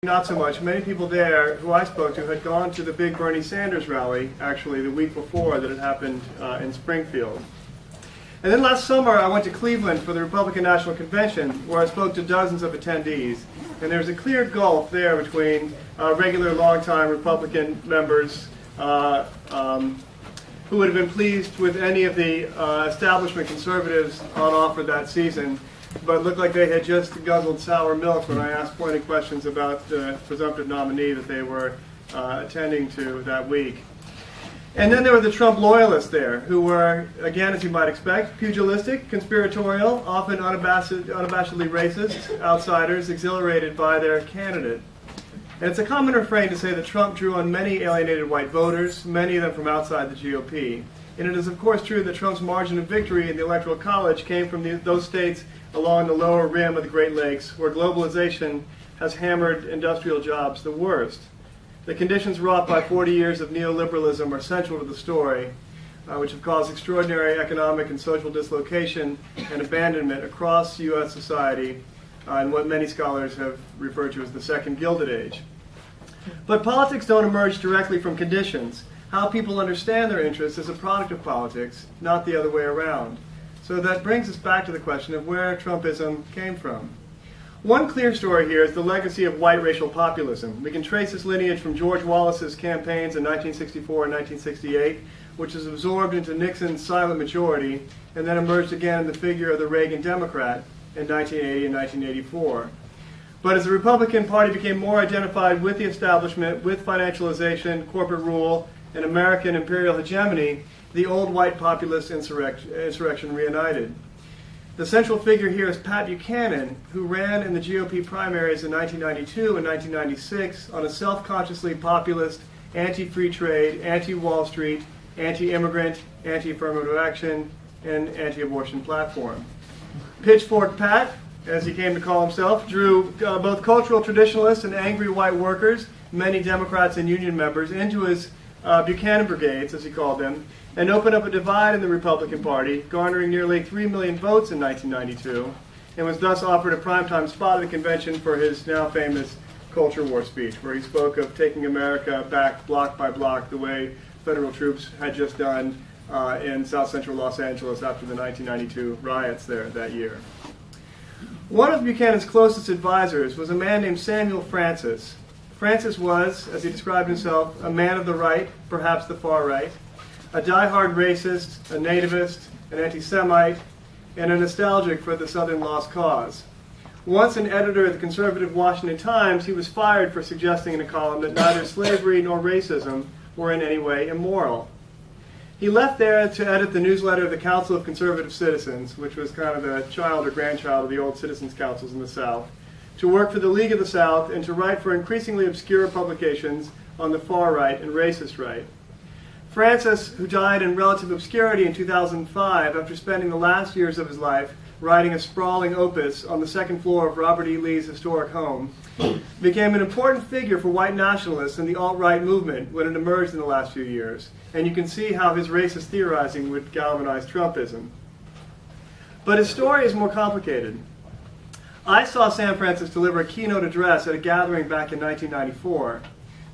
Not so much. Many people there who I spoke to had gone to the big Bernie Sanders rally, actually, the week before that had happened in Springfield. And then last summer, I went to Cleveland for the Republican National Convention, where I spoke to dozens of attendees. And there was a clear gulf there between regular, longtime Republican members who would have been pleased with any of the establishment conservatives on offer that season, but looked like they had just guzzled sour milk when I asked pointed questions about the presumptive nominee that they were attending to that week. And then there were the Trump loyalists there, who were, again, as you might expect, pugilistic, conspiratorial, often unabashedly racist, outsiders exhilarated by their candidate. And it's a common refrain to say that Trump drew on many alienated white voters, many of them from outside the GOP. And it is, of course, true that Trump's margin of victory in the Electoral College came from those states along the lower rim of the Great Lakes, where globalization has hammered industrial jobs the worst. The conditions wrought by 40 years of neoliberalism are central to the story, which have caused extraordinary economic and social dislocation and abandonment across U.S. society in what many scholars have referred to as the Second Gilded Age. But politics don't emerge directly from conditions. How people understand their interests is a product of politics, not the other way around. So that brings us back to the question of where Trumpism came from. One clear story here is the legacy of white racial populism. We can trace this lineage from George Wallace's campaigns in 1964 and 1968, which is absorbed into Nixon's silent majority, and then emerged again in the figure of the Reagan Democrat in 1980 and 1984. But as the Republican Party became more identified with the establishment, with financialization, corporate rule, and American imperial hegemony, the old white populist insurrection reunited. The central figure here is Pat Buchanan, who ran in the GOP primaries in 1992 and 1996 on a self-consciously populist, anti-free trade, anti-Wall Street, anti-immigrant, anti-affirmative action, and anti-abortion platform. Pitchfork Pat, as he came to call himself, drew both cultural traditionalists and angry white workers, many Democrats and union members, into his Buchanan brigades, as he called them, and opened up a divide in the Republican Party, garnering nearly 3 million votes in 1992, and was thus offered a primetime spot at the convention for his now famous culture war speech, where he spoke of taking America back block by block the way federal troops had just done in south central Los Angeles after the 1992 riots there that year. One of Buchanan's closest advisors was a man named Samuel Francis. Francis was, as he described himself, a man of the right, perhaps the far right, a diehard racist, a nativist, an anti-Semite, and a nostalgic for the Southern lost cause. Once an editor of the conservative Washington Times, he was fired for suggesting in a column that neither slavery nor racism were in any way immoral. He left there to edit the newsletter of the Council of Conservative Citizens, which was kind of the child or grandchild of the old citizens' councils in the South, to work for the League of the South, and to write for increasingly obscure publications on the far right and racist right. Francis, who died in relative obscurity in 2005 after spending the last years of his life writing a sprawling opus on the second floor of Robert E. Lee's historic home, became an important figure for white nationalists in the alt-right movement when it emerged in the last few years. And you can see how his racist theorizing would galvanize Trumpism. But his story is more complicated. I saw Sam Francis deliver a keynote address at a gathering back in 1994.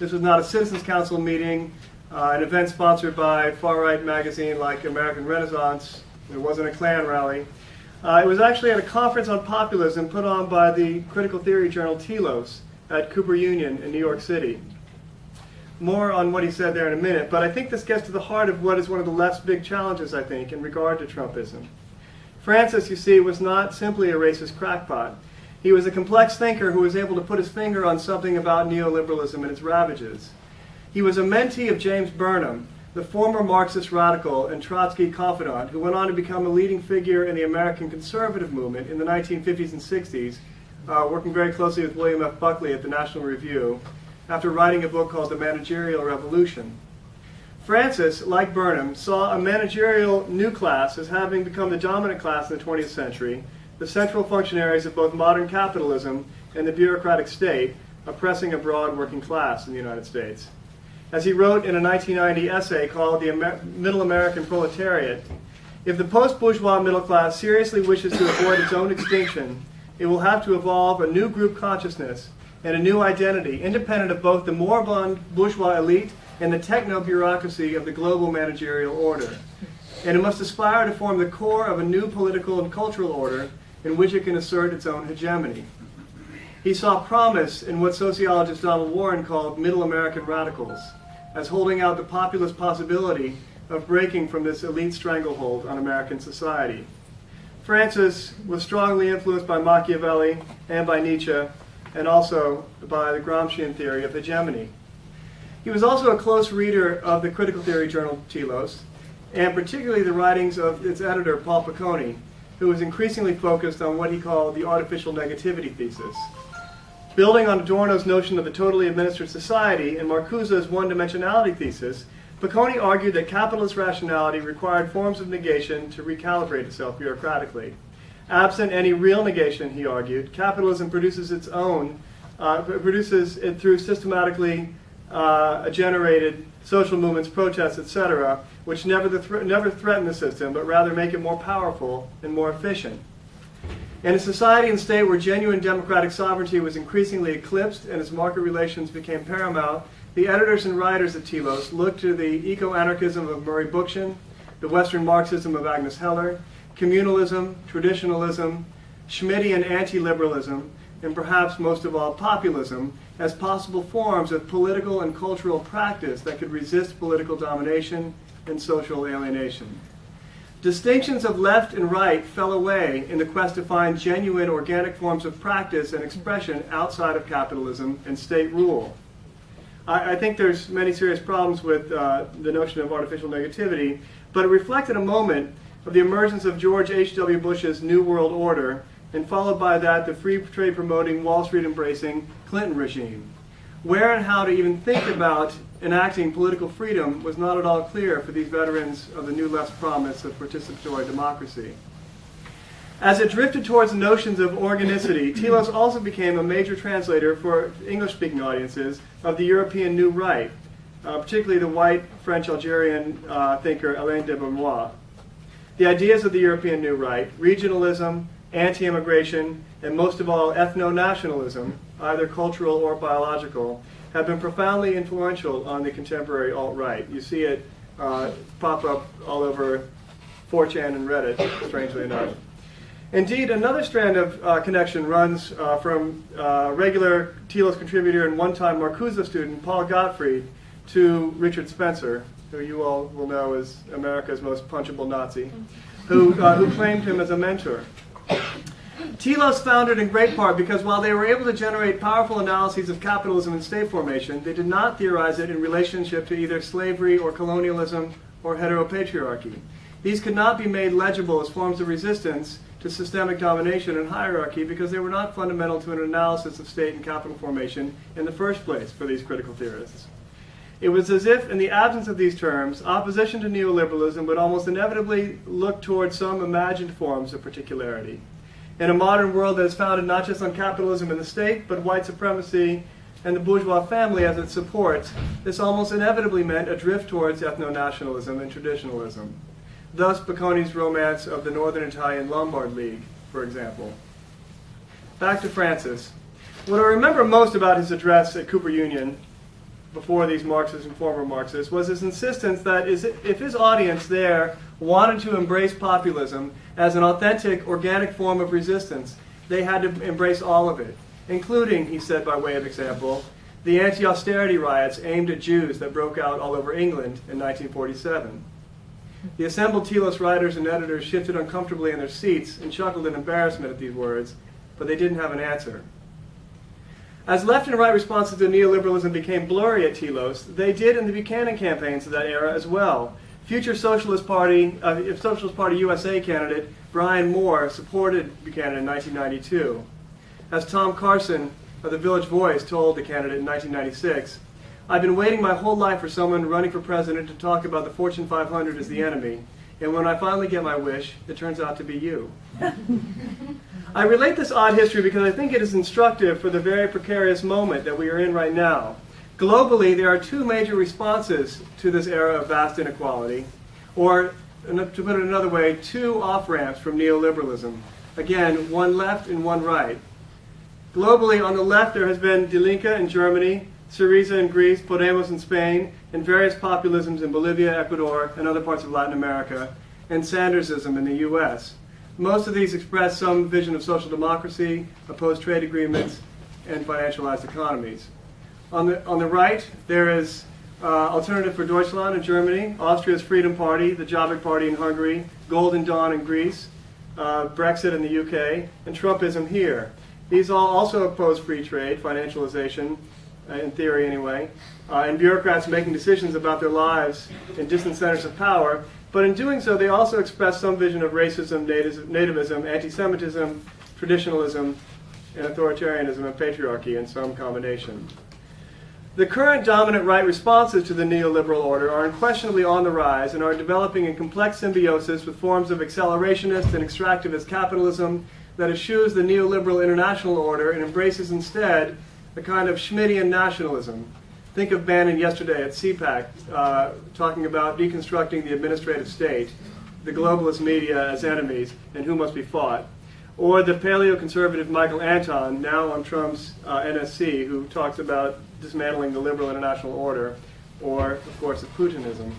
This was not a Citizens Council meeting, an event sponsored by far-right magazine like American Renaissance. It wasn't a Klan rally. It was actually at a conference on populism put on by the critical theory journal Telos at Cooper Union in New York City. More on what he said there in a minute, but I think this gets to the heart of what is one of the left's big challenges, I think, in regard to Trumpism. Francis, you see, was not simply a racist crackpot. He was a complex thinker who was able to put his finger on something about neoliberalism and its ravages. He was a mentee of James Burnham, the former Marxist radical and Trotsky confidant who went on to become a leading figure in the American conservative movement in the 1950s and 60s, working very closely with William F. Buckley at the National Review, after writing a book called The Managerial Revolution. Francis, like Burnham, saw a managerial new class as having become the dominant class in the 20th century, the central functionaries of both modern capitalism and the bureaucratic state, oppressing a broad working class in the United States. As he wrote in a 1990 essay called The Middle American Proletariat, if the post-bourgeois middle class seriously wishes to avoid its own extinction, it will have to evolve a new group consciousness and a new identity, independent of both the moribund bourgeois elite and the techno-bureaucracy of the global managerial order. And it must aspire to form the core of a new political and cultural order in which it can assert its own hegemony. He saw promise in what sociologist Donald Warren called middle American radicals, as holding out the populist possibility of breaking from this elite stranglehold on American society. Francis was strongly influenced by Machiavelli and by Nietzsche, and also by the Gramscian theory of hegemony. He was also a close reader of the critical theory journal Telos, and particularly the writings of its editor, Paul Picconi, who was increasingly focused on what he called the artificial negativity thesis. Building on Adorno's notion of the totally administered society and Marcuse's one-dimensionality thesis, Picconi argued that capitalist rationality required forms of negation to recalibrate itself bureaucratically. Absent any real negation, he argued, capitalism produces it through systematically generated social movements, protests, etc., which never threaten the system, but rather make it more powerful and more efficient. In a society and state where genuine democratic sovereignty was increasingly eclipsed and as market relations became paramount, the editors and writers of Telos looked to the eco-anarchism of Murray Bookchin, the Western Marxism of Agnes Heller, communalism, traditionalism, Schmittian anti-liberalism, and perhaps most of all populism, as possible forms of political and cultural practice that could resist political domination and social alienation. Distinctions of left and right fell away in the quest to find genuine organic forms of practice and expression outside of capitalism and state rule. I think there's many serious problems with the notion of artificial negativity, but it reflected a moment of the emergence of George H.W. Bush's New World Order, and followed by that the free trade promoting, Wall Street embracing Clinton regime. Where and how to even think about enacting political freedom was not at all clear for these veterans of the new left's promise of participatory democracy. As it drifted towards notions of organicity, Telos also became a major translator for English-speaking audiences of the European New Right, particularly the white French-Algerian thinker Alain de Benoist. The ideas of the European New Right, regionalism, anti-immigration, and most of all ethno-nationalism, either cultural or biological, have been profoundly influential on the contemporary alt-right. You see it pop up all over 4chan and Reddit, strangely enough. Indeed, another strand of connection runs from regular Telos contributor and one-time Marcuse student Paul Gottfried to Richard Spencer, who you all will know as America's most punchable Nazi, who claimed him as a mentor. Telos founded in great part because while they were able to generate powerful analyses of capitalism and state formation, they did not theorize it in relationship to either slavery or colonialism or heteropatriarchy. These could not be made legible as forms of resistance to systemic domination and hierarchy because they were not fundamental to an analysis of state and capital formation in the first place for these critical theorists. It was as if, in the absence of these terms, opposition to neoliberalism would almost inevitably look toward some imagined forms of particularity. In a modern world that is founded not just on capitalism and the state, but white supremacy and the bourgeois family as its supports, this almost inevitably meant a drift towards ethno-nationalism and traditionalism. Thus, Picconi's romance of the Northern Italian Lombard League, for example. Back to Francis. What I remember most about his address at Cooper Union, before these Marxists and former Marxists, was his insistence that if his audience there wanted to embrace populism as an authentic, organic form of resistance, they had to embrace all of it, including, he said by way of example, the anti-austerity riots aimed at Jews that broke out all over England in 1947. The assembled Telos writers and editors shifted uncomfortably in their seats and chuckled in embarrassment at these words, but they didn't have an answer. As left and right responses to neoliberalism became blurry at Telos, they did in the Buchanan campaigns of that era as well. Future Socialist Party USA candidate Brian Moore supported Buchanan in 1992. As Tom Carson of the Village Voice told the candidate in 1996, "I've been waiting my whole life for someone running for president to talk about the Fortune 500 as the enemy, and when I finally get my wish, it turns out to be you." I relate this odd history because I think it is instructive for the very precarious moment that we are in right now. Globally, there are two major responses to this era of vast inequality, or, to put it another way, two off-ramps from neoliberalism. Again, one left and one right. Globally, on the left, there has been Die Linke in Germany, Syriza in Greece, Podemos in Spain, and various populisms in Bolivia, Ecuador, and other parts of Latin America, and Sandersism in the US. Most of these express some vision of social democracy, oppose trade agreements, and financialized economies. On the right, there is Alternative for Deutschland in Germany, Austria's Freedom Party, the Jobbik Party in Hungary, Golden Dawn in Greece, Brexit in the UK, and Trumpism here. These all also oppose free trade, financialization, in theory anyway, and bureaucrats making decisions about their lives in distant centers of power. But in doing so, they also express some vision of racism, nativism, anti-Semitism, traditionalism, and authoritarianism and patriarchy in some combination. The current dominant right responses to the neoliberal order are unquestionably on the rise and are developing in complex symbiosis with forms of accelerationist and extractivist capitalism that eschews the neoliberal international order and embraces instead a kind of Schmittian nationalism. Think of Bannon yesterday at CPAC talking about deconstructing the administrative state, the globalist media as enemies, and who must be fought. Or the paleo-conservative Michael Anton, now on Trump's NSC, who talks about dismantling the liberal international order, or, of course, of Putinism.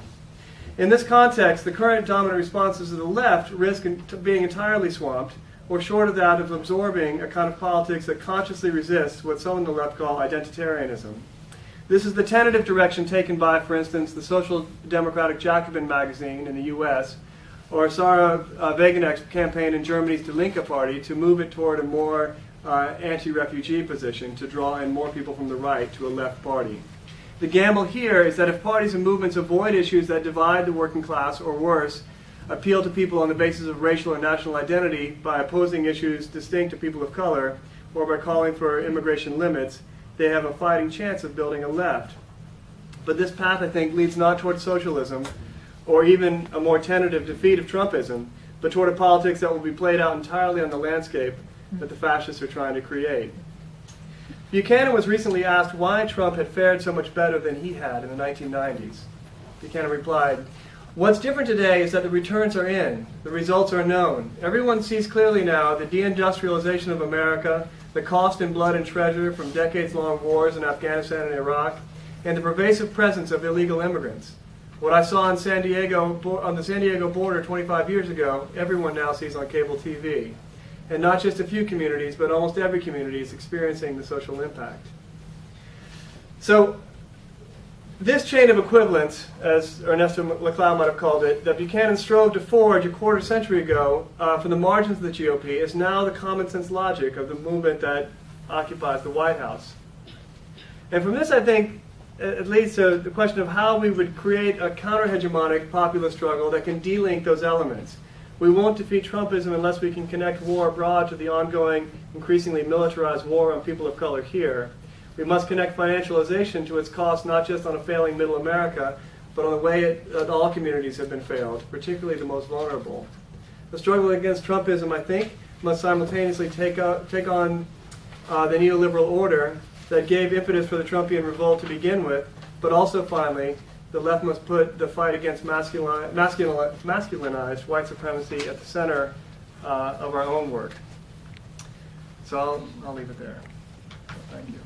In this context, the current dominant responses of the left risk being entirely swamped, or short of that, of absorbing a kind of politics that consciously resists what some on the left call identitarianism. This is the tentative direction taken by, for instance, the Social Democratic Jacobin magazine in the US, or Sarah Wagenknecht's campaign in Germany's Die Linke party to move it toward a more anti-refugee position to draw in more people from the right to a left party. The gamble here is that if parties and movements avoid issues that divide the working class, or worse, appeal to people on the basis of racial or national identity by opposing issues distinct to people of color, or by calling for immigration limits, they have a fighting chance of building a left. But this path, I think, leads not toward socialism, or even a more tentative defeat of Trumpism, but toward a politics that will be played out entirely on the landscape that the fascists are trying to create. Buchanan was recently asked why Trump had fared so much better than he had in the 1990s. Buchanan replied, "What's different today is that the returns are in, the results are known. Everyone sees clearly now the deindustrialization of America, the cost in blood and treasure from decades-long wars in Afghanistan and Iraq, and the pervasive presence of illegal immigrants. What I saw in San Diego, on the San Diego border 25 years ago, everyone now sees on cable TV. And not just a few communities, but almost every community is experiencing the social impact." So this chain of equivalence, as Ernesto Laclau might have called it, that Buchanan strove to forge a quarter century ago from the margins of the GOP is now the common sense logic of the movement that occupies the White House. And from this, I think, it leads to the question of how we would create a counter-hegemonic populist struggle that can de-link those elements. We won't defeat Trumpism unless we can connect war abroad to the ongoing, increasingly militarized war on people of color here. We must connect financialization to its cost not just on a failing middle America, but on the way all communities have been failed, particularly the most vulnerable. The struggle against Trumpism, I think, must simultaneously take on the neoliberal order that gave impetus for the Trumpian revolt to begin with, but also finally, the left must put the fight against masculinized white supremacy at the center of our own work. So I'll leave it there. Thank you.